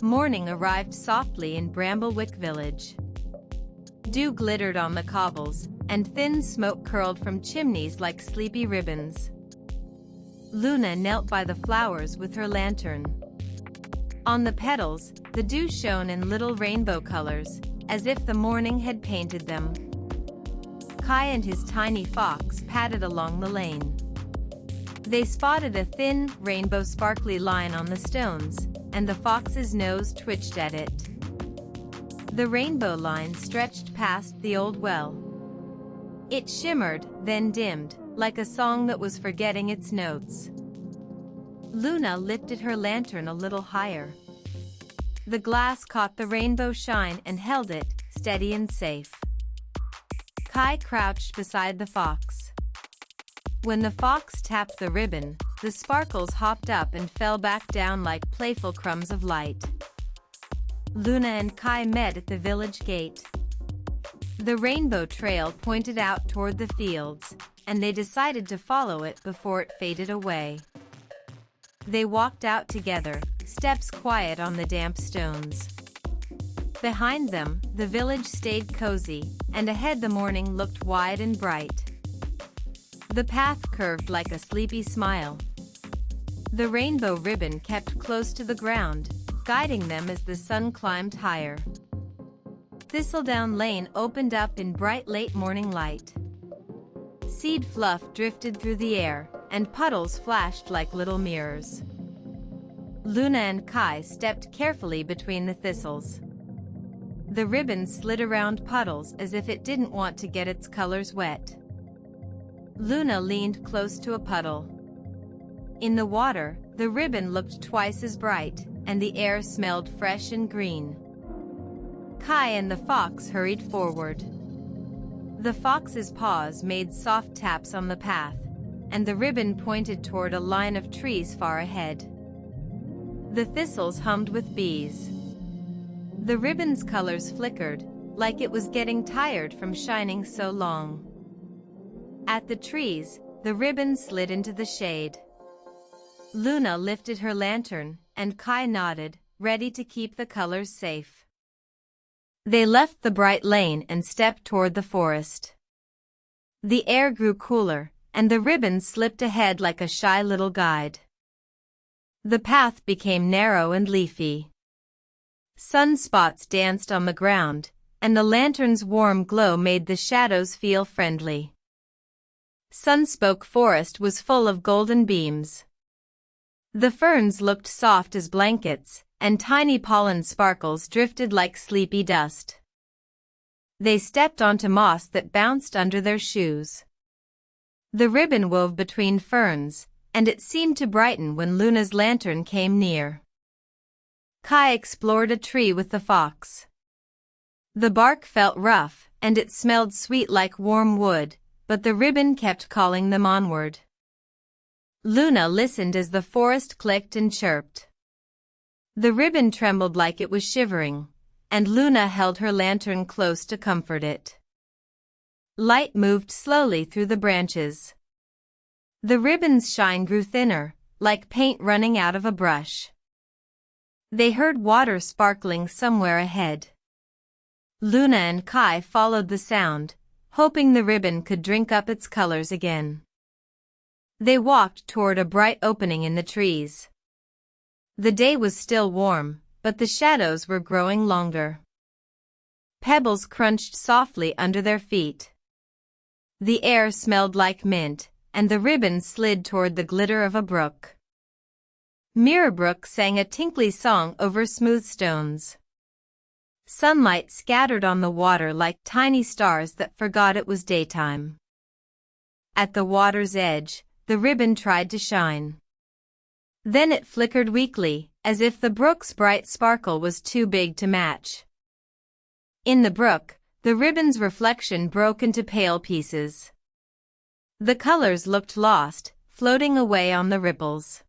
Morning arrived softly in Bramblewick village. Dew glittered on the cobbles, and thin smoke curled from chimneys like sleepy ribbons. Luna knelt by the flowers with her lantern. On the petals, the dew shone in little rainbow colors, as if the morning had painted them. Kai and his tiny fox padded along the lane. They spotted a thin, rainbow sparkly line on the stones, and the fox's nose twitched at it. The rainbow line stretched past the old well. It shimmered, then dimmed, like a song that was forgetting its notes. Luna lifted her lantern a little higher. The glass caught the rainbow shine and held it, steady and safe. Kai crouched beside the fox. When the fox tapped the ribbon, the sparkles hopped up and fell back down like playful crumbs of light. Luna and Kai met at the village gate. The rainbow trail pointed out toward the fields, and they decided to follow it before it faded away. They walked out together, steps quiet on the damp stones. Behind them, the village stayed cozy, and ahead the morning looked wide and bright. The path curved like a sleepy smile. The rainbow ribbon kept close to the ground, guiding them as the sun climbed higher. Thistledown Lane opened up in bright late morning light. Seed fluff drifted through the air, and puddles flashed like little mirrors. Luna and Kai stepped carefully between the thistles. The ribbon slid around puddles as if it didn't want to get its colors wet. Luna leaned close to a puddle. In the water, the ribbon looked twice as bright, and the air smelled fresh and green. Kai and the fox hurried forward. The fox's paws made soft taps on the path, and the ribbon pointed toward a line of trees far ahead. The thistles hummed with bees. The ribbon's colors flickered, like it was getting tired from shining so long. At the trees, the ribbon slid into the shade. Luna lifted her lantern, and Kai nodded, ready to keep the colors safe. They left the bright lane and stepped toward the forest. The air grew cooler, and the ribbon slipped ahead like a shy little guide. The path became narrow and leafy. Sunspots danced on the ground, and the lantern's warm glow made the shadows feel friendly. Sunspoke Forest was full of golden beams. The ferns looked soft as blankets, and tiny pollen sparkles drifted like sleepy dust. They stepped onto moss that bounced under their shoes. The ribbon wove between ferns, and it seemed to brighten when Luna's lantern came near. Kai explored a tree with the fox. The bark felt rough, and it smelled sweet like warm wood, but the ribbon kept calling them onward. Luna listened as the forest clicked and chirped. The ribbon trembled like it was shivering, and Luna held her lantern close to comfort it. Light moved slowly through the branches. The ribbon's shine grew thinner, like paint running out of a brush. They heard water sparkling somewhere ahead. Luna and Kai followed the sound, hoping the ribbon could drink up its colors again. They walked toward a bright opening in the trees. The day was still warm, but the shadows were growing longer. Pebbles crunched softly under their feet. The air smelled like mint, and the ribbon slid toward the glitter of a brook. Mirrorbrook sang a tinkly song over smooth stones. Sunlight scattered on the water like tiny stars that forgot it was daytime. At the water's edge, the ribbon tried to shine. Then it flickered weakly, as if the brook's bright sparkle was too big to match. In the brook, the ribbon's reflection broke into pale pieces. The colors looked lost, floating away on the ripples.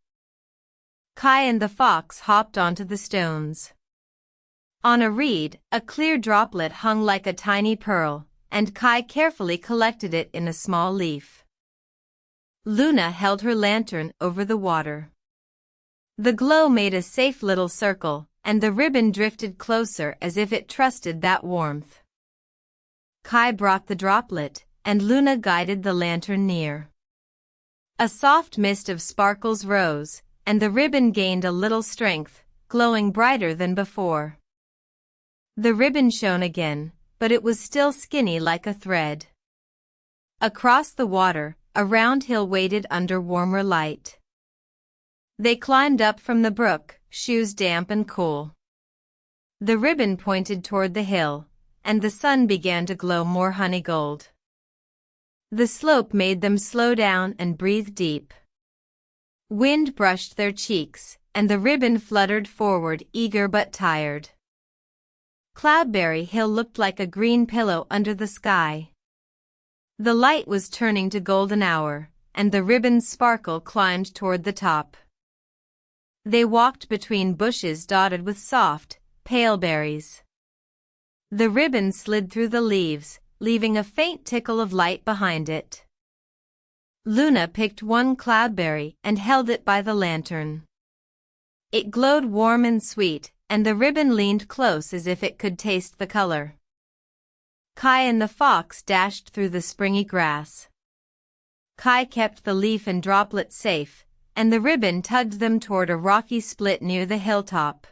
Kai and the fox hopped onto the stones. On a reed, a clear droplet hung like a tiny pearl, and Kai carefully collected it in a small leaf. Luna held her lantern over the water. The glow made a safe little circle, and the ribbon drifted closer as if it trusted that warmth. Kai brought the droplet, and Luna guided the lantern near. A soft mist of sparkles rose, and the ribbon gained a little strength, glowing brighter than before. The ribbon shone again, but it was still skinny like a thread. Across the water, a round hill waited under warmer light. They climbed up from the brook, shoes damp and cool. The ribbon pointed toward the hill, and the sun began to glow more honey gold. The slope made them slow down and breathe deep. Wind brushed their cheeks, and the ribbon fluttered forward, eager but tired. Cloudberry Hill looked like a green pillow under the sky. The light was turning to golden hour, and the ribbon's sparkle climbed toward the top. They walked between bushes dotted with soft, pale berries. The ribbon slid through the leaves, leaving a faint tickle of light behind it. Luna picked one cloudberry and held it by the lantern. It glowed warm and sweet, and the ribbon leaned close as if it could taste the color. Kai and the fox dashed through the springy grass. Kai kept the leaf and droplet safe, and the ribbon tugged them toward a rocky split near the hilltop.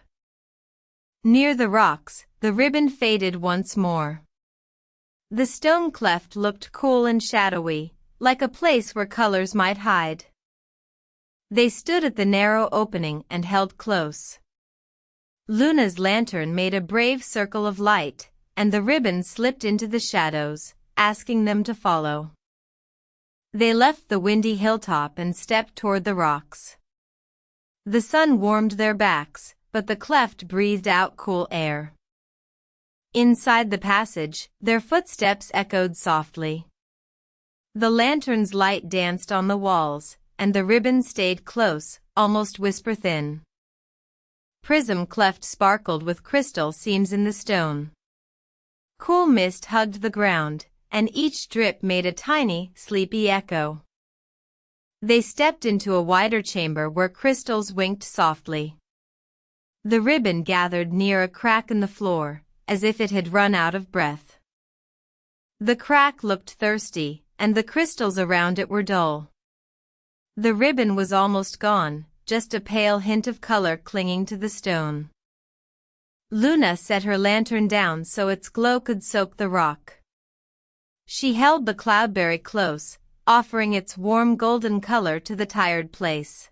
Near the rocks, the ribbon faded once more. The stone cleft looked cool and shadowy, like a place where colors might hide. They stood at the narrow opening and held close. Luna's lantern made a brave circle of light, and the ribbon slipped into the shadows, asking them to follow. They left the windy hilltop and stepped toward the rocks. The sun warmed their backs, but the cleft breathed out cool air. Inside the passage, their footsteps echoed softly. The lantern's light danced on the walls, and the ribbon stayed close, almost whisper-thin. Prism Cleft sparkled with crystal seams in the stone. Cool mist hugged the ground, and each drip made a tiny, sleepy echo. They stepped into a wider chamber where crystals winked softly. The ribbon gathered near a crack in the floor, as if it had run out of breath. The crack looked thirsty, and the crystals around it were dull. The ribbon was almost gone, just a pale hint of color clinging to the stone. Luna set her lantern down so its glow could soak the rock. She held the cloudberry close, offering its warm golden color to the tired place.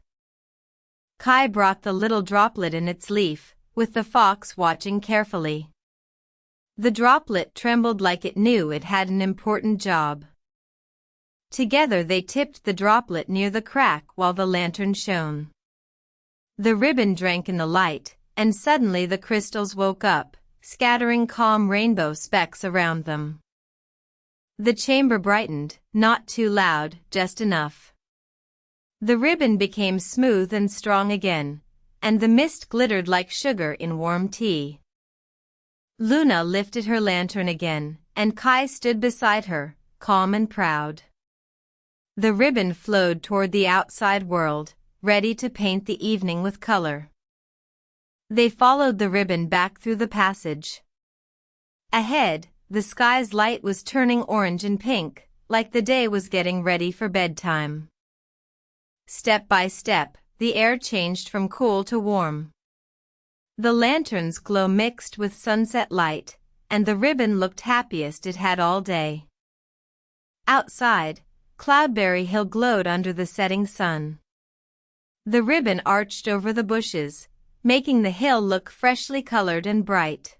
Kai brought the little droplet in its leaf, with the fox watching carefully. The droplet trembled like it knew it had an important job. Together they tipped the droplet near the crack while the lantern shone. The ribbon drank in the light, and suddenly the crystals woke up, scattering calm rainbow specks around them. The chamber brightened, not too loud, just enough. The ribbon became smooth and strong again, and the mist glittered like sugar in warm tea. Luna lifted her lantern again, and Kai stood beside her, calm and proud. The ribbon flowed toward the outside world, ready to paint the evening with color. They followed the ribbon back through the passage. Ahead, the sky's light was turning orange and pink, like the day was getting ready for bedtime. Step by step, the air changed from cool to warm. The lantern's glow mixed with sunset light, and the ribbon looked happiest it had all day. Outside, Cloudberry Hill glowed under the setting sun. The ribbon arched over the bushes, making the hill look freshly colored and bright.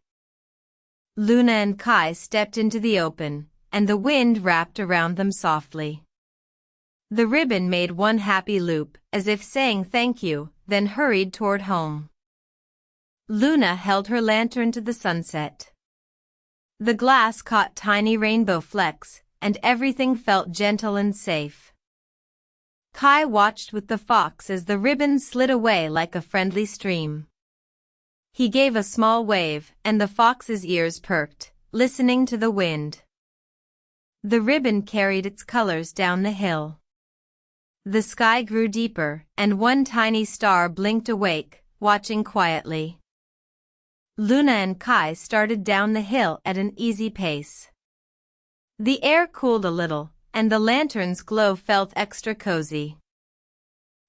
Luna and Kai stepped into the open, and the wind wrapped around them softly. The ribbon made one happy loop, as if saying thank you, then hurried toward home. Luna held her lantern to the sunset. The glass caught tiny rainbow flecks, and everything felt gentle and safe. Kai watched with the fox as the ribbon slid away like a friendly stream. He gave a small wave, and the fox's ears perked, listening to the wind. The ribbon carried its colors down the hill. The sky grew deeper, and one tiny star blinked awake, watching quietly. Luna and Kai started down the hill at an easy pace. The air cooled a little, and the lantern's glow felt extra cozy.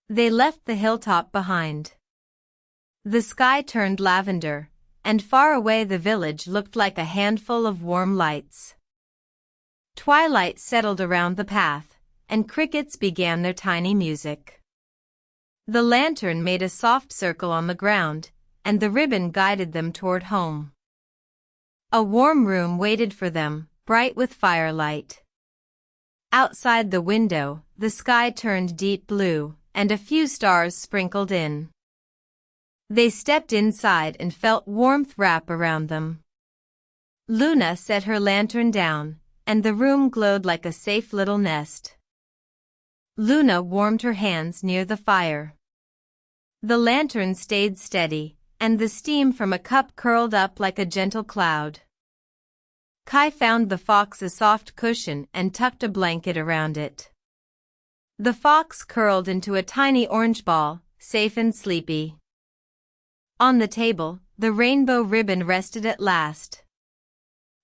They left the hilltop behind. The sky turned lavender, and far away the village looked like a handful of warm lights. Twilight settled around the path, and crickets began their tiny music. The lantern made a soft circle on the ground, and the ribbon guided them toward home. A warm room waited for them, bright with firelight. Outside the window, the sky turned deep blue, and a few stars sprinkled in. They stepped inside and felt warmth wrap around them. Luna set her lantern down, and the room glowed like a safe little nest. Luna warmed her hands near the fire. The lantern stayed steady, and the steam from a cup curled up like a gentle cloud. Kai found the fox a soft cushion and tucked a blanket around it. The fox curled into a tiny orange ball, safe and sleepy. On the table, the rainbow ribbon rested at last.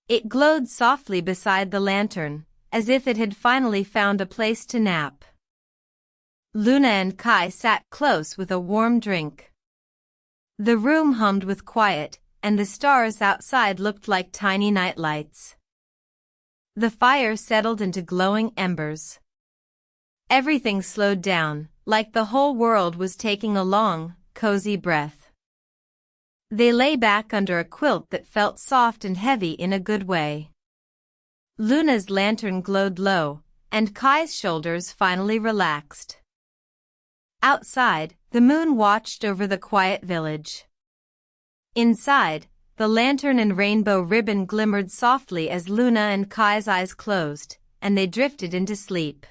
It glowed softly beside the lantern, as if it had finally found a place to nap. Luna and Kai sat close with a warm drink. The room hummed with quiet, and the stars outside looked like tiny nightlights. The fire settled into glowing embers. Everything slowed down, like the whole world was taking a long, cozy breath. They lay back under a quilt that felt soft and heavy in a good way. Luna's lantern glowed low, and Kai's shoulders finally relaxed. Outside, the moon watched over the quiet village. Inside, the lantern and rainbow ribbon glimmered softly as Luna and Kai's eyes closed, and they drifted into sleep.